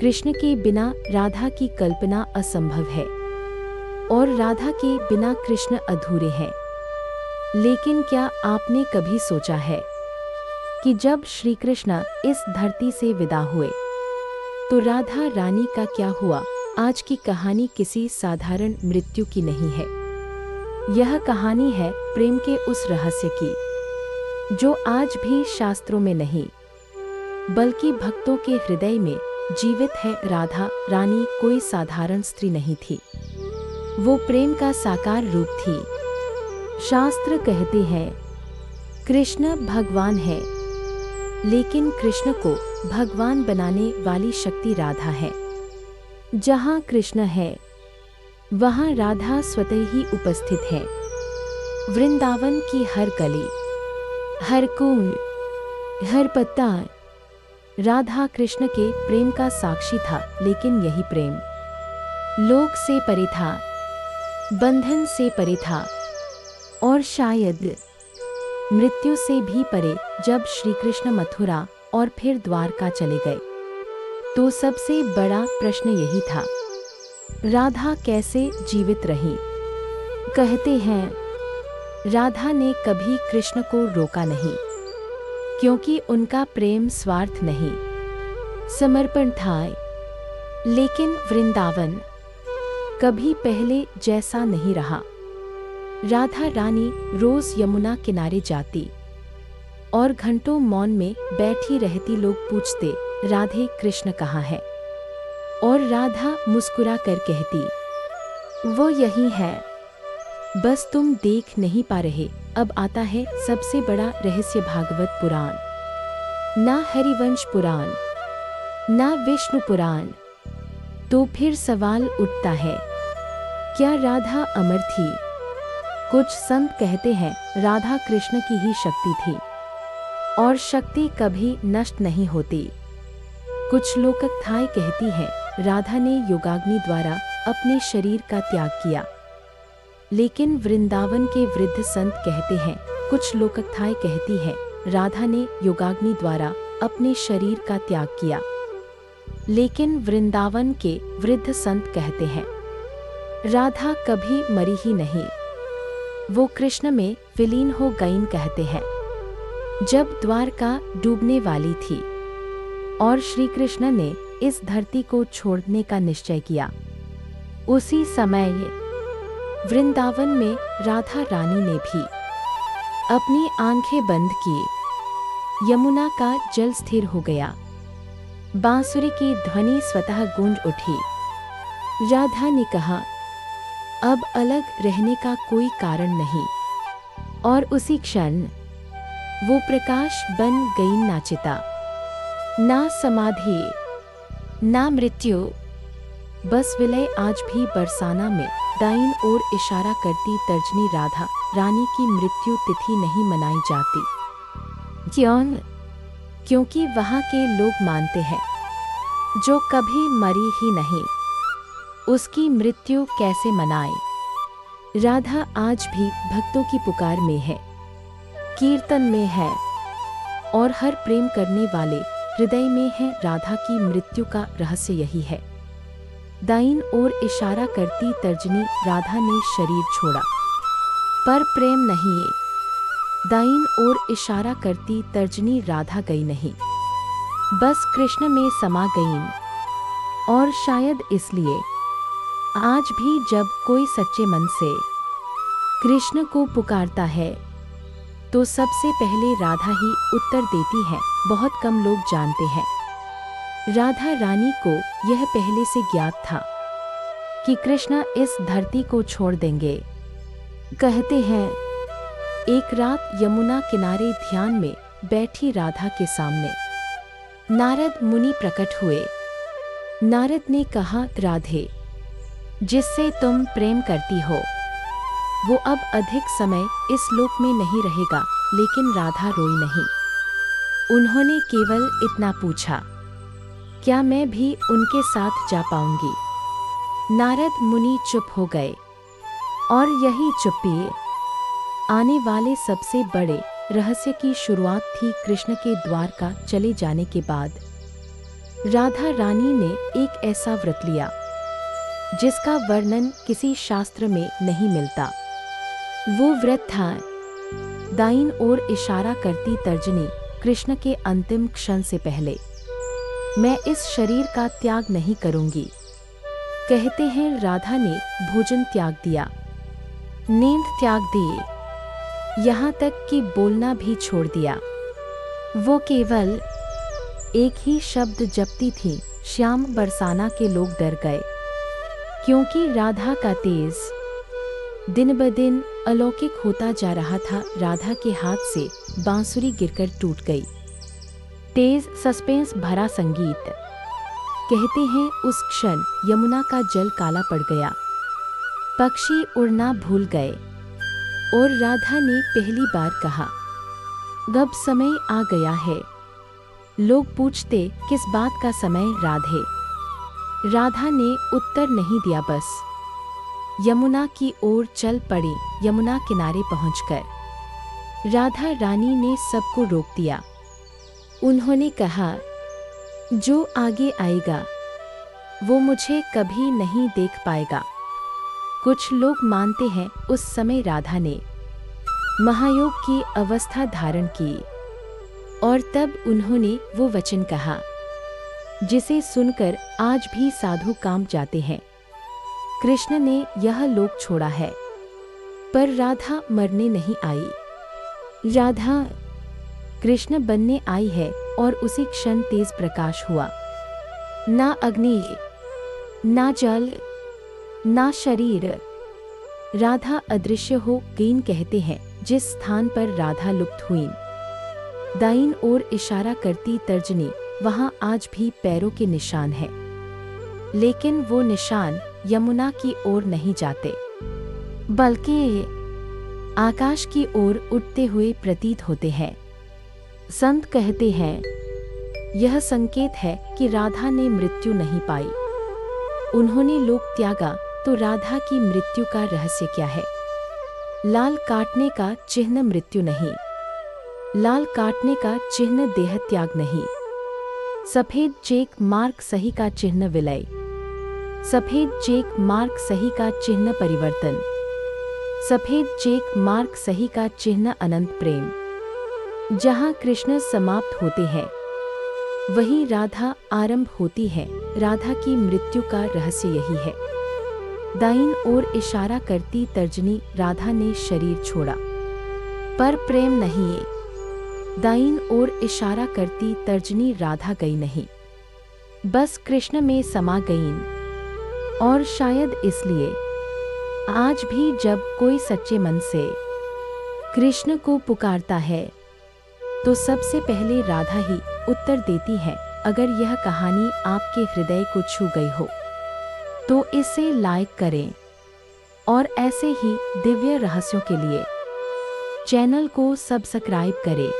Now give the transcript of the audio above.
कृष्ण के बिना राधा की कल्पना असंभव है और राधा के बिना कृष्ण अधूरे हैं। लेकिन क्या आपने कभी सोचा है कि जब श्री कृष्ण इस धरती से विदा हुए तो राधा रानी का क्या हुआ? आज की कहानी किसी साधारण मृत्यु की नहीं है। यह कहानी है प्रेम के उस रहस्य की जो आज भी शास्त्रों में नहीं बल्कि भक्तों के हृदय में जीवित है। राधा रानी कोई साधारण स्त्री नहीं थी, वो प्रेम का साकार रूप थी। शास्त्र कहते हैं कृष्ण भगवान है, लेकिन कृष्ण को भगवान बनाने वाली शक्ति राधा है। जहाँ कृष्ण है वहाँ राधा स्वतः ही उपस्थित है। वृंदावन की हर गली, हर कुंड, हर पत्ता राधा कृष्ण के प्रेम का साक्षी था। लेकिन यही प्रेम लोक से परे था, बंधन से परे था और शायद मृत्यु से भी परे। जब श्री कृष्ण मथुरा और फिर द्वारका चले गए तो सबसे बड़ा प्रश्न यही था, राधा कैसे जीवित रही? कहते हैं राधा ने कभी कृष्ण को रोका नहीं, क्योंकि उनका प्रेम स्वार्थ नहीं, समर्पण था। लेकिन वृंदावन कभी पहले जैसा नहीं रहा। राधा रानी रोज यमुना किनारे जाती और घंटों मौन में बैठी रहती। लोग पूछते, राधे कृष्ण कहाँ है? और राधा मुस्कुरा कर कहती, वो यही है, बस तुम देख नहीं पा रहे। अब आता है सबसे बड़ा रहस्य, भागवत पुराण, ना हरिवंश पुराण, ना विष्णु पुराण। तो फिर सवाल उठता है, क्या राधा अमर थी? कुछ संत कहते हैं राधा कृष्ण की ही शक्ति थी और शक्ति कभी नष्ट नहीं होती। कुछ लोककथाएं कहती हैं राधा ने योगाग्नि द्वारा अपने शरीर का त्याग किया। लेकिन वृंदावन के वृद्ध संत कहते हैं, कुछ लोककथाएं कहती हैं राधा ने योगाग्नि द्वारा अपने शरीर का त्याग किया। लेकिन वृंदावन के वृद्ध संत कहते हैं राधा कभी मरी ही नहीं, वो कृष्ण में विलीन हो गईं। कहते हैं जब द्वारका डूबने वाली थी और श्री कृष्ण ने इस धरती को छोड़ने का निश्चय किया, उसी समय वृंदावन में राधा रानी ने भी अपनी आंखें बंद की। यमुना का जल स्थिर हो गया, बांसुरी की ध्वनि स्वतः गूंज उठी। राधा ने कहा, अब अलग रहने का कोई कारण नहीं। और उसी क्षण वो प्रकाश बन गई। ना चिता, ना समाधि, ना मृत्यु, बस विलय। आज भी बरसाना में दाईं ओर इशारा करती तर्जनी राधा रानी की मृत्यु तिथि नहीं मनाई जाती। क्यों? क्योंकि वहाँ के लोग मानते हैं जो कभी मरी ही नहीं, उसकी मृत्यु कैसे मनाए। राधा आज भी भक्तों की पुकार में है, कीर्तन में है और हर प्रेम करने वाले हृदय में है। राधा की मृत्यु का रहस्य यही है। दाईं ओर इशारा करती तर्जनी राधा ने शरीर छोड़ा, पर प्रेम नहीं। दाईं ओर इशारा करती तर्जनी राधा गई नहीं, बस कृष्ण में समा गईं। और शायद इसलिए आज भी जब कोई सच्चे मन से कृष्ण को पुकारता है तो सबसे पहले राधा ही उत्तर देती है। बहुत कम लोग जानते हैं राधा रानी को यह पहले से ज्ञात था कि कृष्ण इस धरती को छोड़ देंगे। कहते हैं एक रात यमुना किनारे ध्यान में बैठी राधा के सामने नारद मुनि प्रकट हुए। नारद ने कहा, राधे, जिससे तुम प्रेम करती हो वो अब अधिक समय इस लोक में नहीं रहेगा। लेकिन राधा रोई नहीं। उन्होंने केवल इतना पूछा, क्या मैं भी उनके साथ जा पाऊंगी? नारद मुनि चुप हो गए और यही चुप्पी आने वाले सबसे बड़े रहस्य की शुरुआत थी। कृष्ण के द्वारका चले जाने के बाद राधा रानी ने एक ऐसा व्रत लिया जिसका वर्णन किसी शास्त्र में नहीं मिलता। वो व्रत था दाईं ओर इशारा करती तर्जनी, कृष्ण के अंतिम क्षण से पहले मैं इस शरीर का त्याग नहीं करूंगी। कहते हैं राधा ने भोजन त्याग दिया, नींद त्याग दी, यहाँ तक कि बोलना भी छोड़ दिया। वो केवल एक ही शब्द जपती थी, श्याम बरसाना के लोग डर गए, क्योंकि राधा का तेज दिन ब दिन अलौकिक होता जा रहा था। राधा के हाथ से बांसुरी गिरकर टूट गई। तेज सस्पेंस भरा संगीत। कहते हैं उस क्षण यमुना का जल काला पड़ गया, पक्षी उड़ना भूल गए और राधा ने पहली बार कहा, अब समय आ गया है। लोग पूछते किस बात का समय राधे? राधा ने उत्तर नहीं दिया, बस यमुना की ओर चल पड़ी। यमुना किनारे पहुंचकर राधा रानी ने सबको रोक दिया। उन्होंने कहा, जो आगे आएगा वो मुझे कभी नहीं देख पाएगा। कुछ लोग मानते हैं उस समय राधा ने महायोग की अवस्था धारण की और तब उन्होंने वो वचन कहा जिसे सुनकर आज भी साधु कांप जाते हैं। कृष्ण ने यह लोक छोड़ा है, पर राधा मरने नहीं आई। राधा कृष्ण बनने आई है और उसी क्षण तेज प्रकाश हुआ। ना अग्नि, ना जल, ना शरीर, राधा अदृश्य हो गई। कहते हैं जिस स्थान पर राधा लुप्त हुई, दाईं ओर इशारा करती तर्जनी, वहां आज भी पैरों के निशान है, लेकिन वो निशान यमुना की ओर नहीं जाते, बल्कि आकाश की ओर उड़ते हुए प्रतीत होते हैं। संत कहते हैं यह संकेत है कि राधा ने मृत्यु नहीं पाई। उन्होंने लोक त्यागा, तो राधा की मृत्यु का रहस्य क्या है? लाल काटने का चिन्ह मृत्यु नहीं, लाल काटने का चिन्ह देह त्याग नहीं। सफेद चेक मार्क सही का चिन्ह विलय, सफेद चेक मार्क सही का चिन्ह परिवर्तन, सफेद चेक मार्क सही का चिन्ह अनंत प्रेम। जहाँ कृष्ण समाप्त होते हैं वहीं राधा आरंभ होती है। राधा की मृत्यु का रहस्य यही है। दाईं ओर इशारा करती तर्जनी, राधा ने शरीर छोड़ा पर प्रेम नहीं। दाईं ओर इशारा करती तर्जनी, राधा गई नहीं, बस कृष्ण में समा गई। और शायद इसलिए आज भी जब कोई सच्चे मन से कृष्ण को पुकारता है तो सबसे पहले राधा ही उत्तर देती है। अगर यह कहानी आपके हृदय को छू गई हो तो इसे लाइक करें और ऐसे ही दिव्य रहस्यों के लिए चैनल को सब्सक्राइब करें।